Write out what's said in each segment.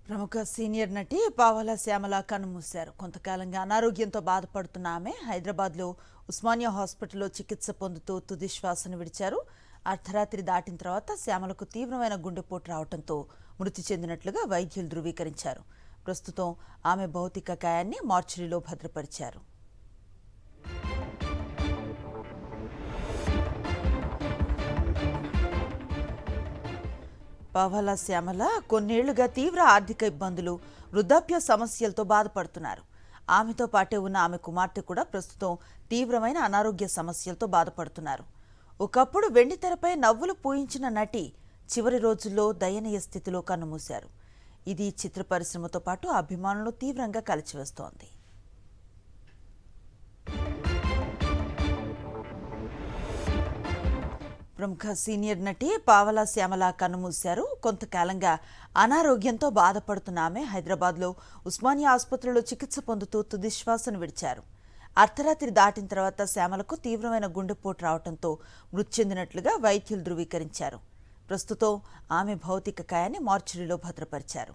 ప్రముఖ సీనియర్ నటి పావలా శ్యామల కన్నుమూశారు. కొంతకాలంగా అనారోగ్యంతో బాధపడుతున్న ఆమె హైదరాబాద్లో ఉస్మానియా హాస్పిటల్లో చికిత్స పొందుతూ తుది శ్వాసను విడిచారు. అర్ధరాత్రి దాటిన తర్వాత శ్యామలకు తీవ్రమైన గుండెపోటు రావడంతో మృతి చెందినట్లుగా వైద్యులు ధృవీకరించారు. ప్రస్తుతం ఆమె భౌతిక కాయాన్ని మార్చురీలో భద్రపరిచారు. పావలా శ్యామల కొన్నేళ్లుగా తీవ్ర ఆర్థిక ఇబ్బందులు, వృద్ధాప్య సమస్యలతో బాధపడుతున్నారు. ఆమెతో పాటే ఉన్న ఆమె కుమార్తె కూడా ప్రస్తుతం తీవ్రమైన అనారోగ్య సమస్యలతో బాధపడుతున్నారు. ఒకప్పుడు వెండితెరపై నవ్వులు పూయించిన నటి చివరి రోజుల్లో దయనీయ స్థితిలో కన్నుమూశారు. ఇది చిత్ర పరిశ్రమతో పాటు అభిమానులను తీవ్రంగా కలిచివేస్తోంది. ప్రముఖ సీనియర్ నటి పావలా శ్యామల కన్నుమూశారు. కొంతకాలంగా అనారోగ్యంతో బాధపడుతున్న ఆమె హైదరాబాద్లో ఉస్మానియా ఆసుపత్రిలో చికిత్స పొందుతూ తుదిశ్వాసను విడిచారు. అర్ధరాత్రి దాటిన తర్వాత శ్యామలకు తీవ్రమైన గుండెపోటు రావడంతో మృతి చెందినట్లుగా వైద్యులు ధృవీకరించారు. ప్రస్తుతం ఆమె భౌతిక కాయాన్ని మార్చురీలో భద్రపరిచారు.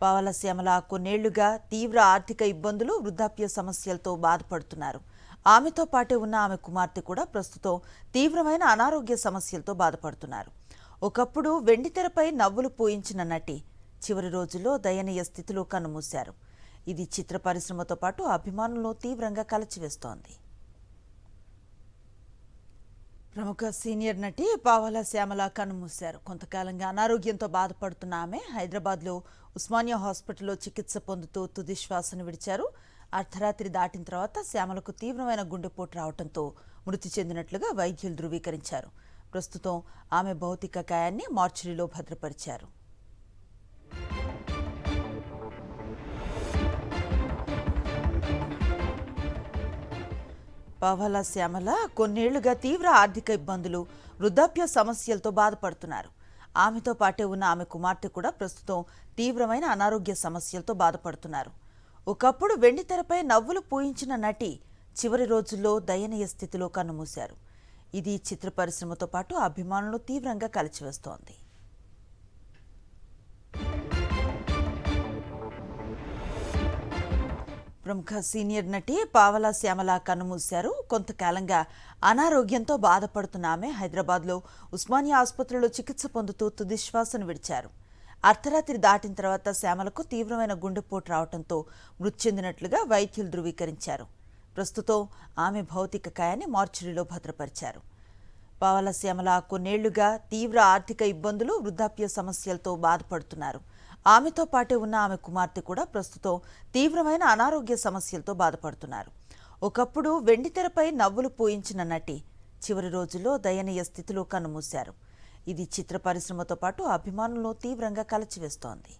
పావలా శ్యామల కొన్నేళ్లుగా తీవ్ర ఆర్థిక ఇబ్బందులు, వృద్ధాప్య సమస్యలతో బాధపడుతున్నారు. ఆమెతో పాటే ఉన్న ఆమె కుమార్తె కూడా ప్రస్తుతం తీవ్రమైన అనారోగ్య సమస్యలతో బాధపడుతున్నారు. ఒకప్పుడు వెండితెరపై నవ్వులు పూయించిన నటి చివరి రోజుల్లో దయనీయ స్థితిలో కన్నుమూశారు. ఇది చిత్ర పరిశ్రమతో పాటు అభిమానులను తీవ్రంగా కలచివేస్తోంది. ప్రముఖ సీనియర్ నటి పావలా శ్యామల కన్నుమూశారు. కొంతకాలంగా అనారోగ్యంతో బాధపడుతున్న ఆమె హైదరాబాద్లో ఉస్మానియా హాస్పిటల్లో చికిత్స పొందుతూ తుది శ్వాసను విడిచారు. అర్ధరాత్రి దాటిన తర్వాత శ్యామలకు తీవ్రమైన గుండెపోటు రావడంతో మృతి చెందినట్లుగా వైద్యులు ధృవీకరించారు. ప్రస్తుతం ఆమె భౌతిక కాయాన్ని మార్చురీలో భద్రపరిచారు. పావలా శ్యామల కొన్నేళ్లుగా తీవ్ర ఆర్థిక ఇబ్బందులు, వృద్ధాప్య సమస్యలతో బాధపడుతున్నారు. ఆమెతో పాటే ఉన్న ఆమె కుమార్తె కూడా ప్రస్తుతం తీవ్రమైన అనారోగ్య సమస్యలతో బాధపడుతున్నారు. ఒకప్పుడు వెండితెరపై నవ్వులు పూయించిన నటి చివరి రోజుల్లో దయనీయ స్థితిలో కన్నుమూశారు. ఇది చిత్ర పరిశ్రమతో పాటు అభిమానులను తీవ్రంగా కలిచివేస్తోంది. ప్రముఖ సీనియర్ నటి పావలా శ్యామల కన్నుమూశారు. కొంతకాలంగా అనారోగ్యంతో బాధపడుతున్న ఆమె హైదరాబాద్లో ఉస్మానియా ఆసుపత్రిలో చికిత్స పొందుతూ తుదిశ్వాసను విడిచారు. అర్ధరాత్రి దాటిన తర్వాత శ్యామలకు తీవ్రమైన గుండెపోటు రావడంతో మృతి చెందినట్లుగా వైద్యులు ధృవీకరించారు. ప్రస్తుతం ఆమె భౌతిక కాయాన్ని మార్చురీలో భద్రపరిచారు. పావలా శ్యామల కొన్నేళ్లుగా తీవ్ర ఆర్థిక ఇబ్బందులు, వృద్ధాప్య సమస్యలతో బాధపడుతున్నారు. ఆమెతో పాటే ఉన్న ఆమె కుమార్తె కూడా ప్రస్తుతం తీవ్రమైన అనారోగ్య సమస్యలతో బాధపడుతున్నారు. ఒకప్పుడు వెండితెరపై నవ్వులు పూయించిన నటి చివరి రోజుల్లో దయనీయ స్థితిలో కన్నుమూశారు. ఇది చిత్ర పరిశ్రమతో పాటు అభిమానులను తీవ్రంగా కలచివేస్తోంది.